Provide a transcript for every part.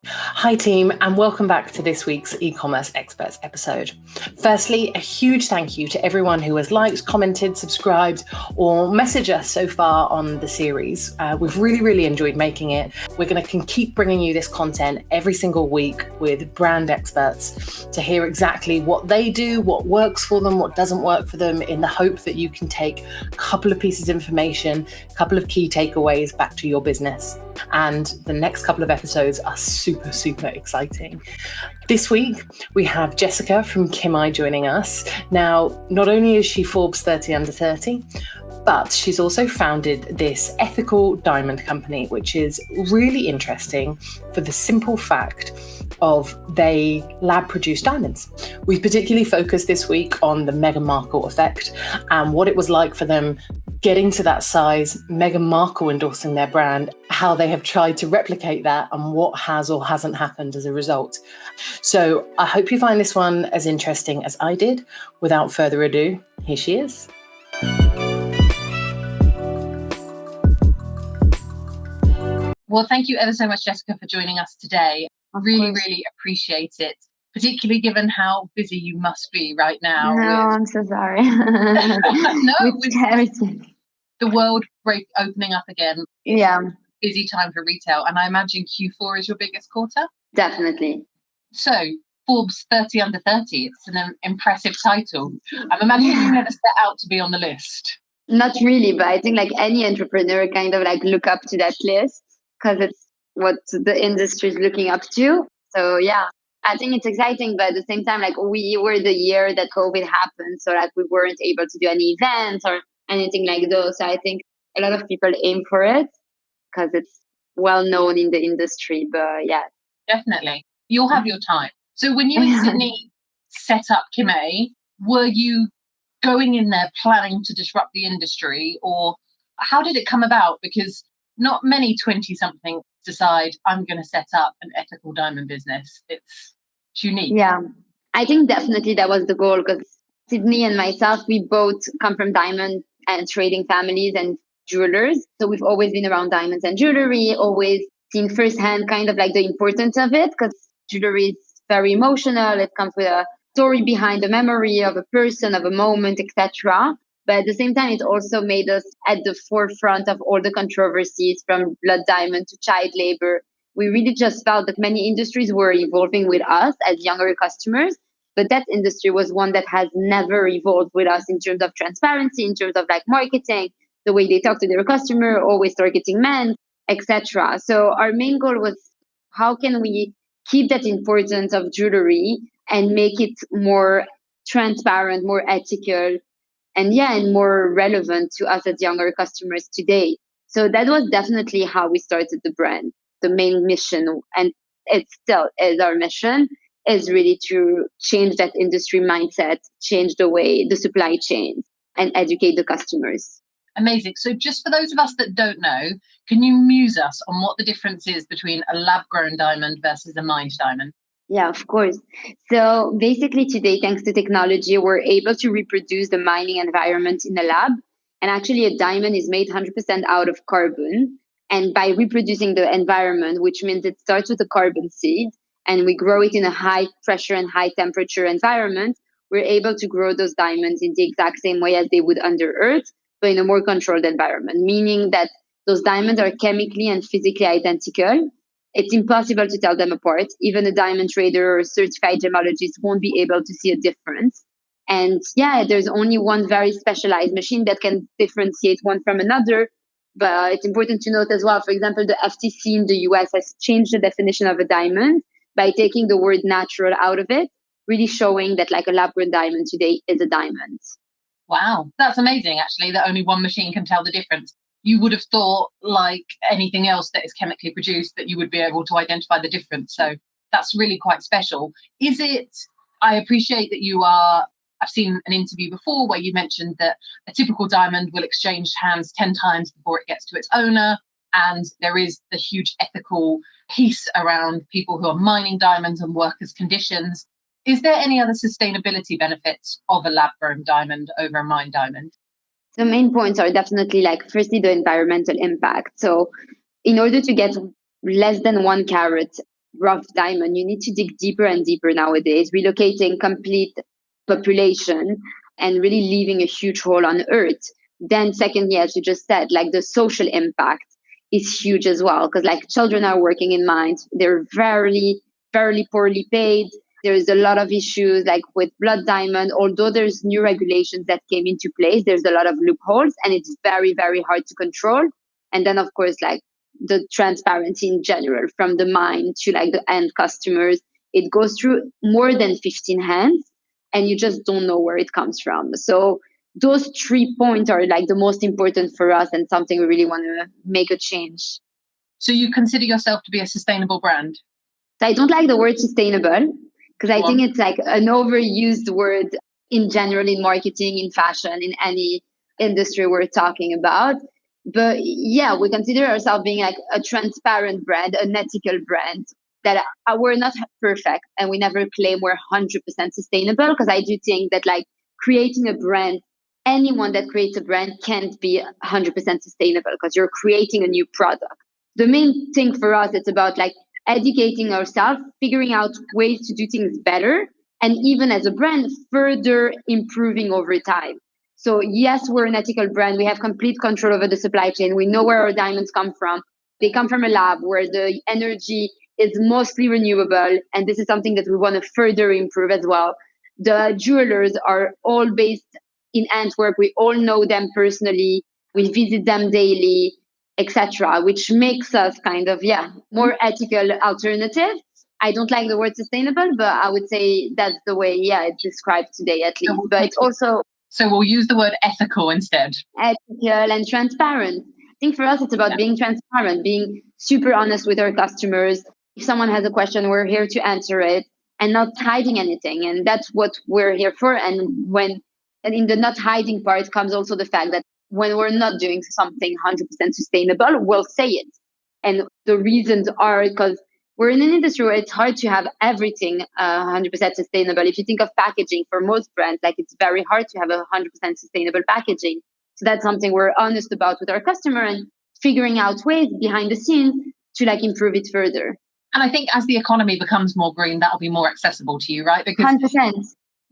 Hi team, and welcome back to this week's Ecommerce Experts episode. Firstly, a huge thank you to everyone who has liked, commented, subscribed, or messaged us so far on the series. We've really enjoyed making it. We're going to keep bringing you this content every single week with brand experts to hear exactly what they do, what works for them, what doesn't work for them, in the hope that you can take a couple of pieces of information, a couple of key takeaways back to your business. And the next couple of episodes are super exciting. This week, we have Jessica from Kimai joining us. Now, not only is she Forbes 30 under 30, but she's also founded this ethical diamond company, which is really interesting for the simple fact of they lab produce diamonds. We particularly focused this week on the Meghan Markle effect and what it was like for them getting to that size, Meghan Markle endorsing their brand, how they have tried to replicate that and what has or hasn't happened as a result. So I hope you find this one as interesting as I did. Without further ado, here she is. Well, thank you ever so much, Jessica, for joining us today. I really appreciate it, particularly given how busy you must be right now. I'm so sorry. With the world opening up again. Yeah. Busy time for retail. And I imagine Q4 is your biggest quarter? Definitely. So Forbes 30 under 30, it's an impressive title. I'm imagining you never set out to be on the list. Not really, but I think like any entrepreneur kind of like look up to that list because it's what the industry is looking up to. So yeah, I think it's exciting, but at the same time, like we were the year that COVID happened. So like we weren't able to do any events or anything like those. So I think a lot of people aim for it because it's well known in the industry, but yeah. Definitely. You'll have your time. So when you in Sydney set up Kimai, were you going in there planning to disrupt the industry, or how did it come about? Because not many 20-somethings decide I'm going to set up an ethical diamond business. It's unique. Yeah, I think definitely that was the goal because Sydney and myself, we both come from diamond and trading families and jewelers. So we've always been around diamonds and jewelry, always seen firsthand kind of like the importance of it because jewelry is very emotional. It comes with a story behind the memory of a person, of a moment, etc. But at the same time, it also made us at the forefront of all the controversies from blood diamond to child labor. We really just felt that many industries were evolving with us as younger customers, but that industry was one that has never evolved with us in terms of transparency, in terms of like marketing, the way they talk to their customer, always targeting men, etc. So our main goal was how can we keep that importance of jewelry and make it more transparent, more ethical, and more relevant to us as younger customers today. So that was definitely how we started the brand. The main mission, and it still is our mission, is really to change that industry mindset, change the way the supply chain, and educate the customers. Amazing. So just for those of us that don't know, can you muse us on what the difference is between a lab-grown diamond versus a mined diamond? Yeah, of course. So basically today, thanks to technology, we're able to reproduce the mining environment in a lab. And actually a diamond is made 100% out of carbon. And by reproducing the environment, which means it starts with a carbon seed and we grow it in a high pressure and high temperature environment, we're able to grow those diamonds in the exact same way as they would under earth, but in a more controlled environment, meaning that those diamonds are chemically and physically identical. It's impossible to tell them apart. Even a diamond trader or a certified gemologist won't be able to see a difference. And yeah, there's only one very specialized machine that can differentiate one from another. But it's important to note as well, for example, the FTC in the US has changed the definition of a diamond by taking the word natural out of it, really showing that like a lab-grown diamond today is a diamond. Wow, that's amazing, actually, that only one machine can tell the difference. You would have thought, like anything else that is chemically produced, that you would be able to identify the difference. So that's really quite special. Is it, I appreciate that I've seen an interview before where you mentioned that a typical diamond will exchange hands 10 times before it gets to its owner. And there is the huge ethical piece around people who are mining diamonds and workers' conditions. Is there any other sustainability benefits of a lab-grown diamond over a mined diamond? The main points are definitely like, firstly, the environmental impact. So in order to get less than 1 carat rough diamond, you need to dig deeper and deeper nowadays, relocating complete population and really leaving a huge hole on earth. Then secondly, as you just said, like the social impact is huge as well, because like children are working in mines, they're very poorly paid. There's a lot of issues like with blood diamond. Although there's new regulations that came into place, there's a lot of loopholes and it's very hard to control. And then of course, like the transparency in general from the mine to like the end customers, it goes through more than 15 hands and you just don't know where it comes from. So those 3 points are like the most important for us and something we really want to make a change. So you consider yourself to be a sustainable brand? I don't like the word sustainable because I think it's like an overused word in general in marketing, in fashion, in any industry we're talking about. But yeah, we consider ourselves being like a transparent brand, an ethical brand, that we're not perfect and we never claim we're 100% sustainable, because I do think that like creating a brand, anyone that creates a brand can't be 100% sustainable because you're creating a new product. The main thing for us, it's about like educating ourselves, figuring out ways to do things better, and even as a brand, further improving over time. So yes, we're an ethical brand. We have complete control over the supply chain. We know where our diamonds come from. They come from a lab where the energy is mostly renewable. And this is something that we want to further improve as well. The jewelers are all based in Antwerp. We all know them personally. We visit them daily, etc., which makes us kind of, more ethical alternative. I don't like the word sustainable, but I would say that's the way, it's described today at least. But it's also... So we'll use the word ethical instead. Ethical and transparent. I think for us, it's about being transparent, being super honest with our customers. If someone has a question, we're here to answer it and not hiding anything. And that's what we're here for. And in the not hiding part comes also the fact that when we're not doing something 100% sustainable, we'll say it. And the reasons are because we're in an industry where it's hard to have everything 100% sustainable. If you think of packaging for most brands, like it's very hard to have 100% sustainable packaging. So that's something we're honest about with our customer and figuring out ways behind the scenes to like improve it further. And I think as the economy becomes more green, that'll be more accessible to you, right? Because 100%.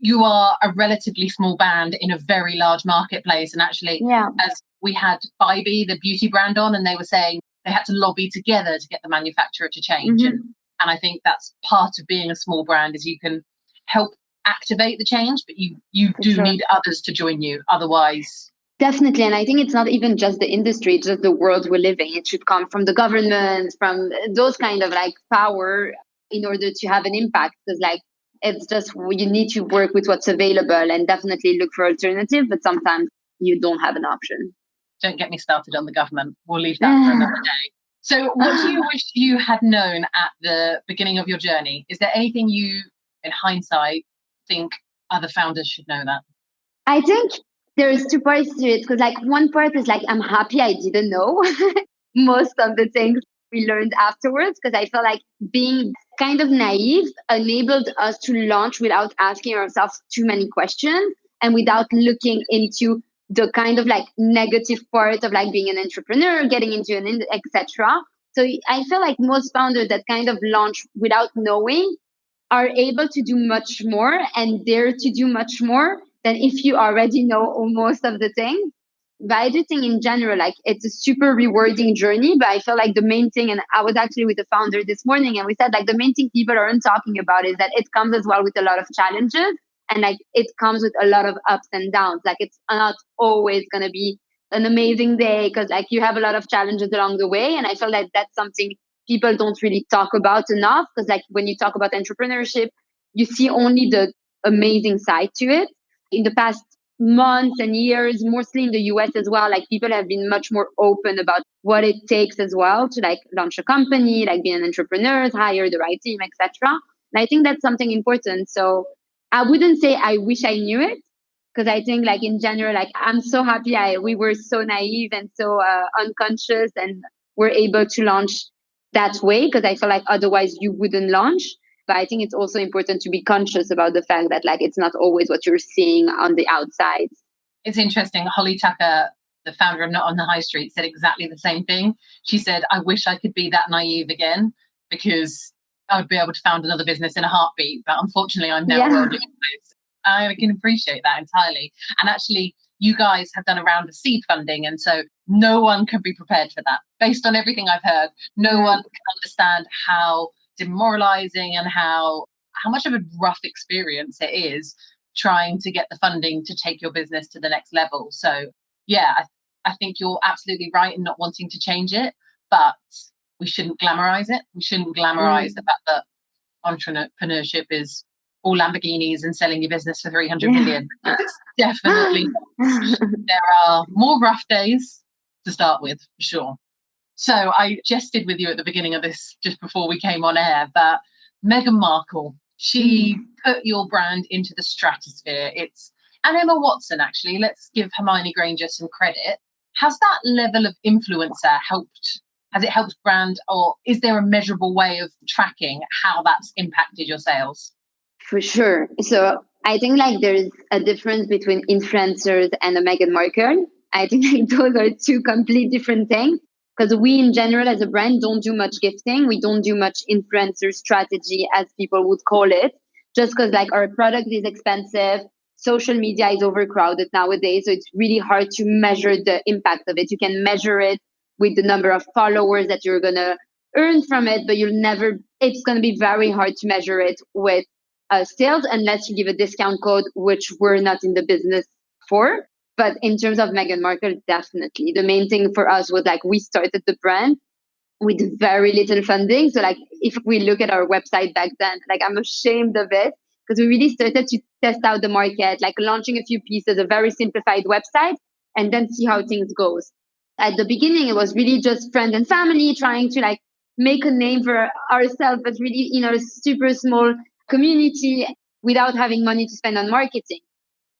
You are a relatively small band in a very large marketplace. And actually, as we had Bybee, the beauty brand, on, and they were saying they had to lobby together to get the manufacturer to change. Mm-hmm. And I think that's part of being a small brand, is you can help activate the change, but you do need others to join you. Otherwise... Definitely. And I think it's not even just the industry, it's just the world we're living. It should come from the government, from those kind of like power in order to have an impact. Because like, it's just, you need to work with what's available and definitely look for alternative, but sometimes you don't have an option. Don't get me started on the government. We'll leave that for another day. So what do you wish you had known at the beginning of your journey? Is there anything you, in hindsight, think other founders should know that? I think there's two parts to it, because like one part is like, I'm happy I didn't know most of the things we learned afterwards, because I feel like being kind of naive enabled us to launch without asking ourselves too many questions and without looking into the kind of like negative part of like being an entrepreneur, getting into an etc. So I feel like most founders that kind of launch without knowing are able to do much more and dare to do much more than if you already know most of the things. But I do think in general, like it's a super rewarding journey. But I feel like the main thing, and I was actually with the founder this morning, and we said like the main thing people aren't talking about is that it comes as well with a lot of challenges, and like it comes with a lot of ups and downs. Like it's not always going to be an amazing day, because like you have a lot of challenges along the way. And I feel like that's something people don't really talk about enough, because like when you talk about entrepreneurship, you see only the amazing side to it. In the past months and years, mostly in the US as well, like people have been much more open about what it takes as well to like launch a company, like be an entrepreneur, hire the right team, etc. And I think that's something important. So I wouldn't say I wish I knew it, because I think like in general, like I'm so happy we were so naive and so unconscious and we're able to launch that way, because I feel like otherwise you wouldn't launch. But I think it's also important to be conscious about the fact that like it's not always what you're seeing on the outside. It's interesting. Holly Tucker, the founder of Not on the High Street, said exactly the same thing. She said, I wish I could be that naive again, because I would be able to found another business in a heartbeat. But unfortunately, I'm now a worldly place. I can appreciate that entirely. And actually, you guys have done a round of seed funding. And so no one can be prepared for that. Based on everything I've heard, no one can understand how demoralizing and how much of a rough experience it is trying to get the funding to take your business to the next level. So yeah, I think you're absolutely right in not wanting to change it, but we shouldn't glamorize it. We shouldn't glamorize the fact that entrepreneurship is all Lamborghinis and selling your business for 300 million. It's definitely there are more rough days to start with, for sure. So I jested with you at the beginning of this just before we came on air, but Meghan Markle, she put your brand into the stratosphere. And Emma Watson, actually, let's give Hermione Granger some credit. Has that level of influencer helped? Has it helped brand, or is there a measurable way of tracking how that's impacted your sales? For sure. So I think like there's a difference between influencers and a Meghan Markle. I think like those are two complete different things, because we in general as a brand don't do much gifting. We don't do much influencer strategy as people would call it, just because like our product is expensive. Social media is overcrowded nowadays. So it's really hard to measure the impact of it. You can measure it with the number of followers that you're going to earn from it, but it's going to be very hard to measure it with sales unless you give a discount code, which we're not in the business for. But in terms of Meghan Markle, definitely. The main thing for us was like we started the brand with very little funding. So like if we look at our website back then, like I'm ashamed of it because we really started to test out the market, like launching a few pieces, a very simplified website, and then see how things goes. At the beginning, it was really just friends and family trying to like make a name for ourselves, but really, a super small community without having money to spend on marketing.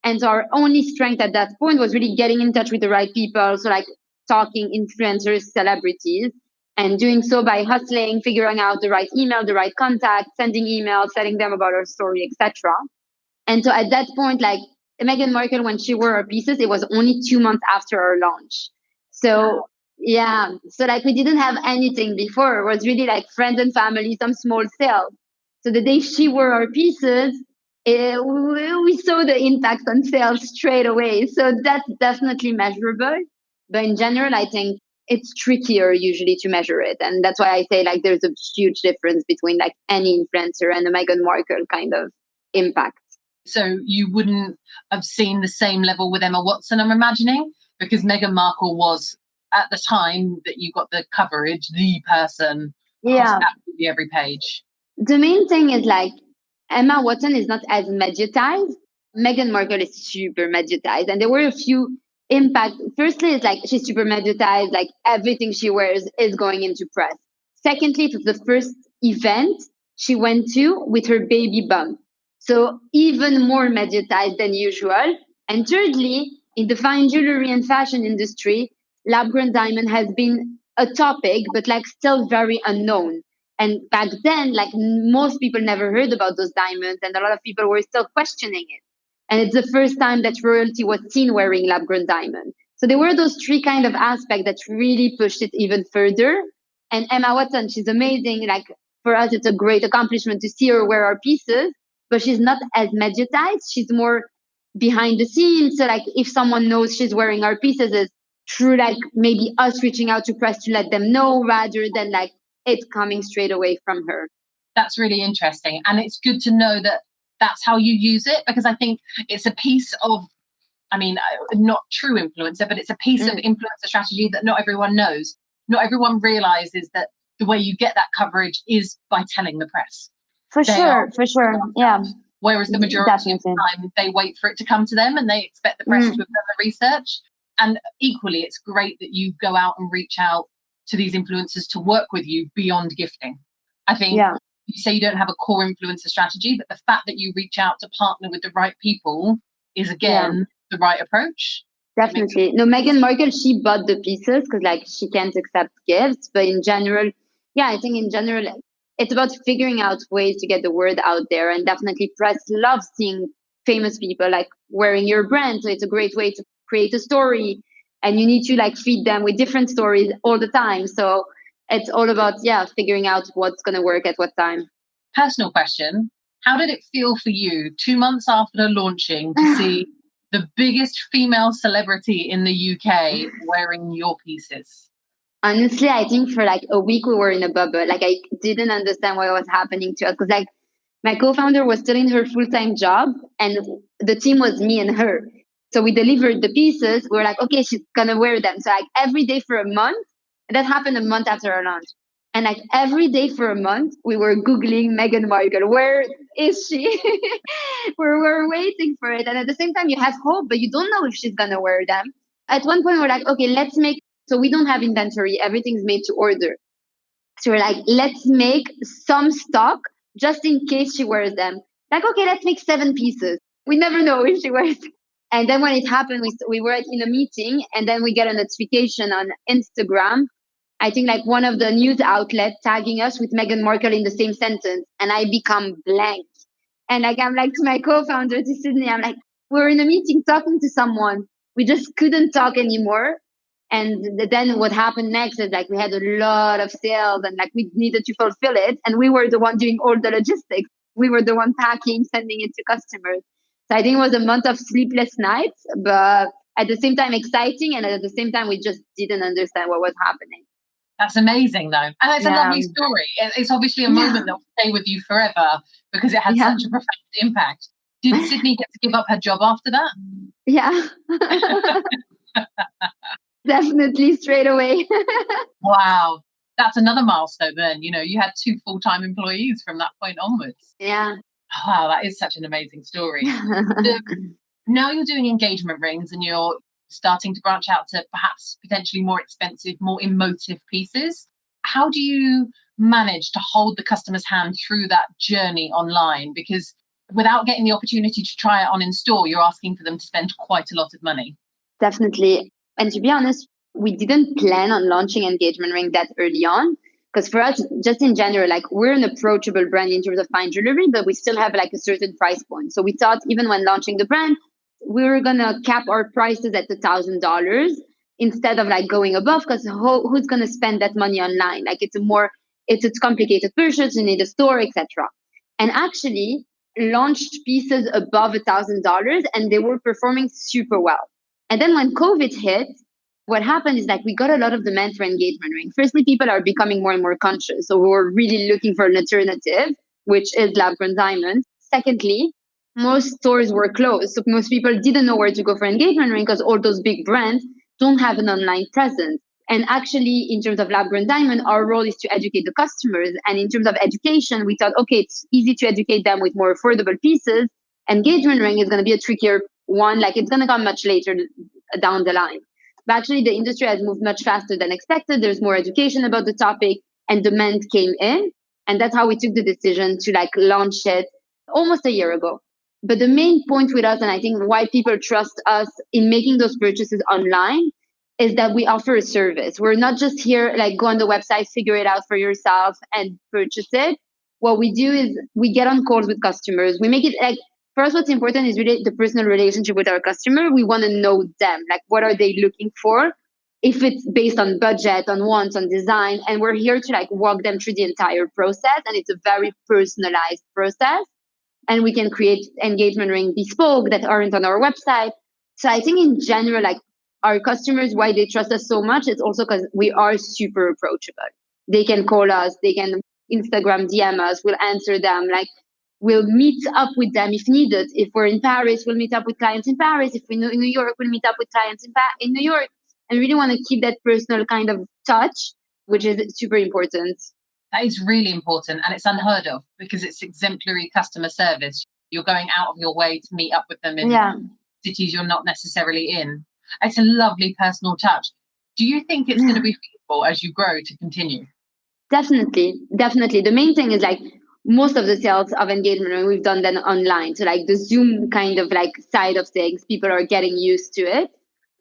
And so our only strength at that point was really getting in touch with the right people. So like talking influencers, celebrities, and doing so by hustling, figuring out the right email, the right contact, sending emails, telling them about our story, etc. And so at that point, like Meghan Markle, when she wore our pieces, it was only 2 months after our launch. So yeah, so like we didn't have anything before. It was really like friends and family, some small sales. So the day she wore our pieces, we saw the impact on sales straight away. So that's definitely measurable. But in general, I think it's trickier usually to measure it. And that's why I say like there's a huge difference between like any influencer and the Meghan Markle kind of impact. So you wouldn't have seen the same level with Emma Watson, I'm imagining, because Meghan Markle was, at the time that you got the coverage, the person across absolutely every page. The main thing is like Emma Watson is not as mediatized. Meghan Markle is super mediatized. And there were a few impacts. Firstly, it's like she's super mediatized, like everything she wears is going into press. Secondly, it was the first event she went to with her baby bump. So even more mediatized than usual. And thirdly, in the fine jewelry and fashion industry, lab-grown diamond has been a topic, but like still very unknown. And back then, like most people never heard about those diamonds, and a lot of people were still questioning it. And it's the first time that royalty was seen wearing lab-grown diamond. So there were those three kind of aspects that really pushed it even further. And Emma Watson, she's amazing. Like for us, it's a great accomplishment to see her wear our pieces, but she's not as mediatized. She's more behind the scenes. So like if someone knows she's wearing our pieces, is through like maybe us reaching out to press to let them know rather than like it's coming straight away from her. That's really interesting. And it's good to know that that's how you use it, because I think it's a piece of, not true influencer, but it's a piece of influencer strategy that not everyone knows. Not everyone realizes that the way you get that coverage is by telling the press. For sure. Yeah. Whereas the majority of the time, they wait for it to come to them and they expect the press to have done the research. And equally, it's great that you go out and reach out to these influencers to work with you beyond gifting. I think you say you don't have a core influencer strategy, but the fact that you reach out to partner with the right people is, again, the right approach. Definitely. No, Meghan Markle, she bought the pieces because like she can't accept gifts. But in general, I think in general, it's about figuring out ways to get the word out there. And definitely press loves seeing famous people like wearing your brand. So it's a great way to create a story. And you need to like feed them with different stories all the time. So it's all about, figuring out what's going to work at what time. Personal question. How did it feel for you 2 months after launching to see the biggest female celebrity in the UK wearing your pieces? Honestly, I think for like a week we were in a bubble. Like I didn't understand what was happening to us because like my co-founder was still in her full-time job and the team was me and her. So we delivered the pieces. We were like, okay, she's gonna wear them. So like every day for a month, and that happened a month after our launch. And like every day for a month, we were Googling Meghan Markle. Where is she? we're waiting for it. And at the same time, you have hope, but you don't know if she's gonna wear them. At one point, we're like, okay, let's make, so we don't have inventory. Everything's made to order. So we're like, let's make some stock just in case she wears them. Like, okay, let's make 7 pieces. We never know if she wears them. And then when it happened, we were in a meeting and then we get a notification on Instagram. I think like one of the news outlets tagging us with Meghan Markle in the same sentence. And I become blank. And like, I'm like to my co-founder to Sydney, I'm like, we're in a meeting talking to someone. We just couldn't talk anymore. And then what happened next is like we had a lot of sales and like we needed to fulfill it. And we were the one doing all the logistics. We were the one packing, sending it to customers. So I think it was a month of sleepless nights, but at the same time exciting. And at the same time, we just didn't understand what was happening. That's amazing though. And it's a lovely story. It's obviously a moment that will stay with you forever because it had such a profound impact. Did Sydney get to give up her job after that? Yeah. Definitely straight away. Wow. That's another milestone then. You had 2 full-time employees from that point onwards. Yeah. Wow, that is such an amazing story. Now you're doing engagement rings and you're starting to branch out to perhaps potentially more expensive, more emotive pieces. How do you manage to hold the customer's hand through that journey online? Because without getting the opportunity to try it on in store, you're asking for them to spend quite a lot of money. Definitely. And to be honest, we didn't plan on launching engagement ring that early on. Because for us, just in general, like we're an approachable brand in terms of fine jewelry, but we still have like a certain price point. So we thought even when launching the brand, we were gonna cap our prices at $1,000 instead of like going above. Because who's gonna spend that money online? Like it's a complicated purchase. You need a store, etc. And actually launched pieces above $1,000, and they were performing super well. And then when COVID hit, what happened is like we got a lot of demand for engagement ring. Firstly, people are becoming more and more conscious. So we were really looking for an alternative, which is lab grown diamond. Secondly, most stores were closed. So most people didn't know where to go for engagement ring because all those big brands don't have an online presence. And actually, in terms of lab grown diamond, our role is to educate the customers. And in terms of education, we thought, okay, it's easy to educate them with more affordable pieces. Engagement ring is going to be a trickier one. Like it's going to come much later down the line. But actually, the industry has moved much faster than expected. There's more education about the topic and demand came in. And that's how we took the decision to like launch it almost a year ago. But the main point with us, and I think why people trust us in making those purchases online, is that we offer a service. We're not just here, like go on the website, figure it out for yourself and purchase it. What we do is we get on calls with customers. We make it like, for us, what's important is really the personal relationship with our customer. We want to know them, like what are they looking for? If it's based on budget, on wants, on design, and we're here to like walk them through the entire process. And it's a very personalized process. And we can create engagement ring bespoke that aren't on our website. So I think in general, like our customers, why they trust us so much, it's also because we are super approachable. They can call us, they can Instagram DM us, we'll answer them. Like we'll meet up with them if needed. If we're in Paris, we'll meet up with clients in Paris. If we're in New York, we'll meet up with clients in New York. And really want to keep that personal kind of touch, which is super important. That is really important, and it's unheard of because it's exemplary customer service. You're going out of your way to meet up with them in cities you're not necessarily in. It's a lovely personal touch. Do you think it's going to be feasible as you grow to continue? Definitely. The main thing is like most of the sales of engagement we've done then online. So like the Zoom kind of like side of things, people are getting used to it,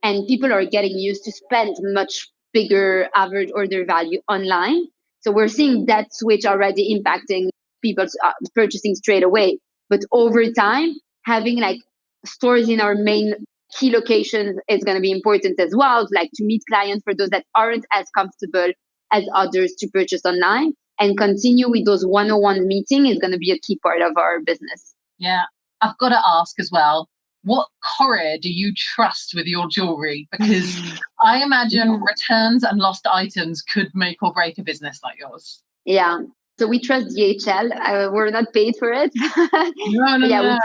and people are getting used to spend much bigger average order value online. So we're seeing that switch already impacting people's purchasing straight away. But over time, having like stores in our main key locations is going to be important as well, like to meet clients for those that aren't as comfortable as others to purchase online. and continue with those one-on-one meetings is going to be a key part of our business. Yeah. I've got to ask as well, what courier do you trust with your jewelry? Because I imagine returns and lost items could make or break a business like yours. Yeah. So we trust DHL. We're not paid for it. No.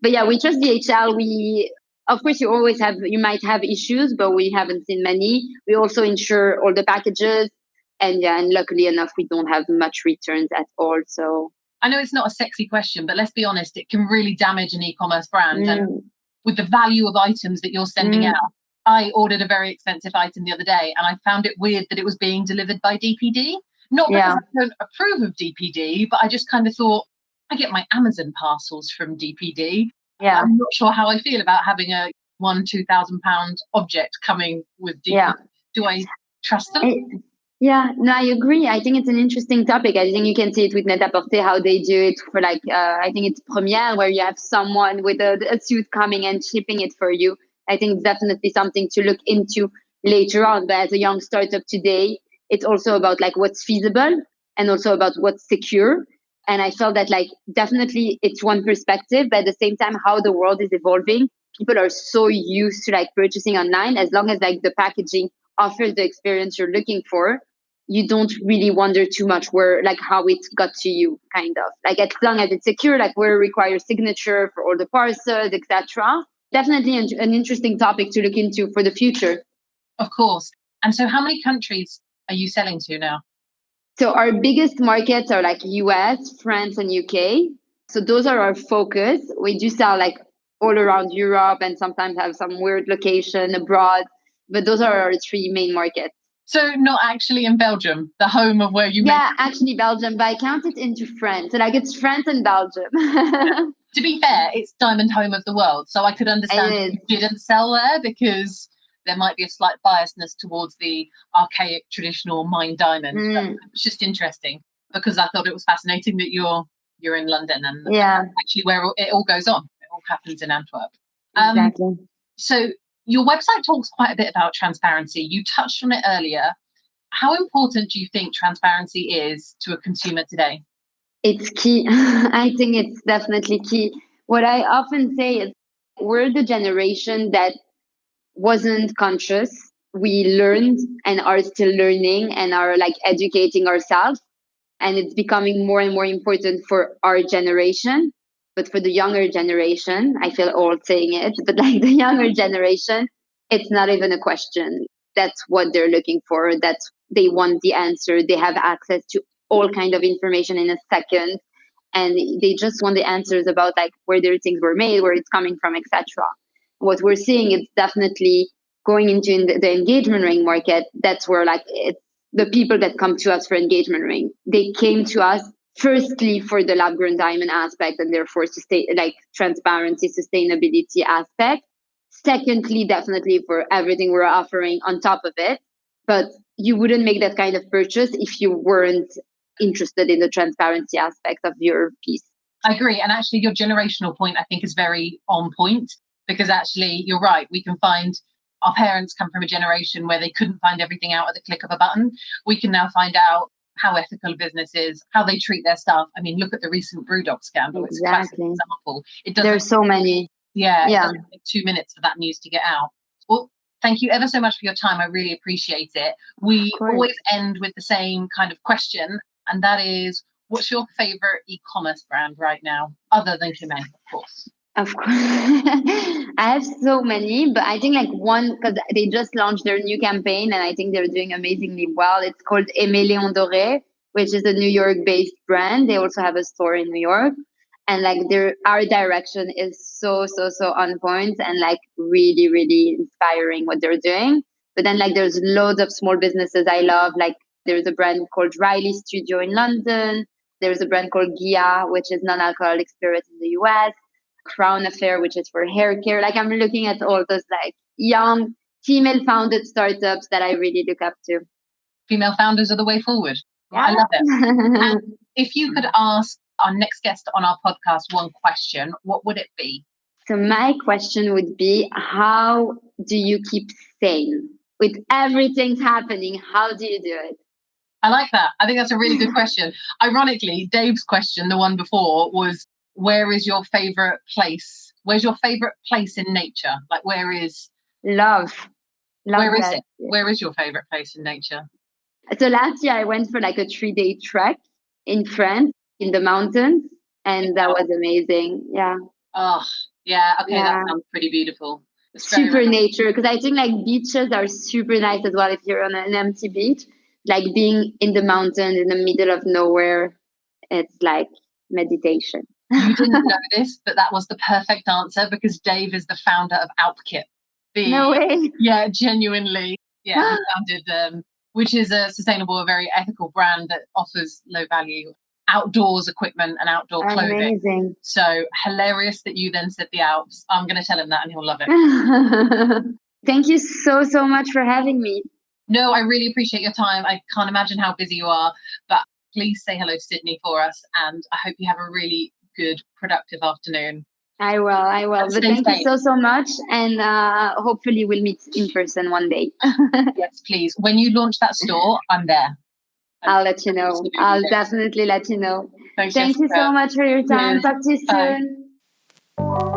But yeah, we trust DHL. Of course, you might have issues, but we haven't seen many. We also insure all the packages. And luckily enough, we don't have much returns at all. So I know it's not a sexy question, but let's be honest, it can really damage an e-commerce brand. And with the value of items that you're sending out, I ordered a very expensive item the other day and I found it weird that it was being delivered by DPD. Not because I don't approve of DPD, but I just kind of thought, I get my Amazon parcels from DPD. Yeah. I'm not sure how I feel about having a £2,000 object coming with DPD. Yeah. Do I trust them? Yeah, no, I agree. I think it's an interesting topic. I think you can see it with Net-a-Porter, how they do it for I think it's Premiere, where you have someone with a suit coming and shipping it for you. I think it's definitely something to look into later on. But as a young startup today, it's also about what's feasible and also about what's secure. And I felt that definitely it's one perspective, but at the same time, how the world is evolving, people are so used to purchasing online. As long as the packaging offers the experience you're looking for, you don't really wonder too much where how it got to you, kind of as long as it's secure, where it requires signature for all the parcels, etc. Definitely an interesting topic to look into for the future. Of course. And so how many countries are you selling to now? So our biggest markets are US, France, and UK. So those are our focus. We do sell all around Europe and sometimes have some weird location abroad, but those are our three main markets. So not actually in Belgium, the home of where you make... Yeah, actually Belgium, but I count it into France. So it's France and Belgium. To be fair, it's diamond home of the world. So I could understand if you didn't sell there because there might be a slight biasness towards the archaic traditional mined diamond. It's just interesting because I thought it was fascinating that you're in London and actually where it all goes on. It all happens in Antwerp. Exactly. So your website talks quite a bit about transparency. You touched on it earlier. How important do you think transparency is to a consumer today? It's key. I think it's definitely key. What I often say is we're the generation that wasn't conscious. We learned and are still learning and are educating ourselves. And it's becoming more and more important for our generation. But for the younger generation, I feel old saying it, but the younger generation, it's not even a question. That's what they're looking for. They want the answer. They have access to all kind of information in a second. And they just want the answers about where their things were made, where it's coming from, etc. What we're seeing is definitely going into the engagement ring market. That's where it's the people that come to us for engagement ring. They came to us firstly for the lab grown diamond aspect and therefore transparency, sustainability aspect. Secondly, definitely for everything we're offering on top of it. But you wouldn't make that kind of purchase if you weren't interested in the transparency aspect of your piece. I agree. And actually your generational point, I think, is very on point because actually you're right. We can find our parents come from a generation where they couldn't find everything out at the click of a button. We can now find out how ethical a business is, how they treat their staff. I mean, look at the recent Brewdog scandal. It's a classic example. There's so many. Yeah. It doesn't take 2 minutes for that news to get out. Well, thank you ever so much for your time. I really appreciate it. We always end with the same kind of question, and that is, what's your favorite e-commerce brand right now, other than Kimai, of course? Of course. I have so many, but I think one, because they just launched their new campaign and I think they're doing amazingly well. It's called Emotive, which is a New York-based brand. They also have a store in New York. And their art direction is so on point and really, really inspiring what they're doing. But then there's loads of small businesses I love. There's a brand called Riley Studio in London. There's a brand called Gia, which is non-alcoholic spirit in the US. Crown Affair, which is for hair care. I'm looking at all those young female founded startups that I really look up to. Female founders are the way forward. Yeah. I love it. And if you could ask our next guest on our podcast one question, what would it be? So my question would be, how do you keep sane with everything happening? How do you do it? I like that. I think that's a really good question. Ironically, Dave's question, the one before, was where is your favorite place? Where's your favorite place in nature? Like, where is Love where is that. it? Where is your favorite place in nature? So last year I went for like a 3-day trek in France in the mountains, and that was amazing. Yeah. Oh, yeah. Okay, Yeah. that sounds pretty beautiful. It's Super nature, because I think like beaches are super nice as well if you're on an empty beach. Like being in the mountains in the middle of nowhere, it's like meditation. You didn't know this, but that was the perfect answer because Dave is the founder of Alpkit. No way. Yeah, genuinely. Yeah, he founded, which is a sustainable, a very ethical brand that offers low value outdoors equipment and outdoor clothing. Amazing. So hilarious that you then said the Alps. I'm going to tell him that and he'll love it. Thank you so much for having me. No, I really appreciate your time. I can't imagine how busy you are, but please say hello to Sydney for us. And I hope you have a really good, productive afternoon. I will. But thank you so much. And hopefully we'll meet in person one day. Yes, please. When you launch that store, I'm there. I'll let you know. I'll definitely let you know. Thanks, Thank you so much for your time. Talk to you soon.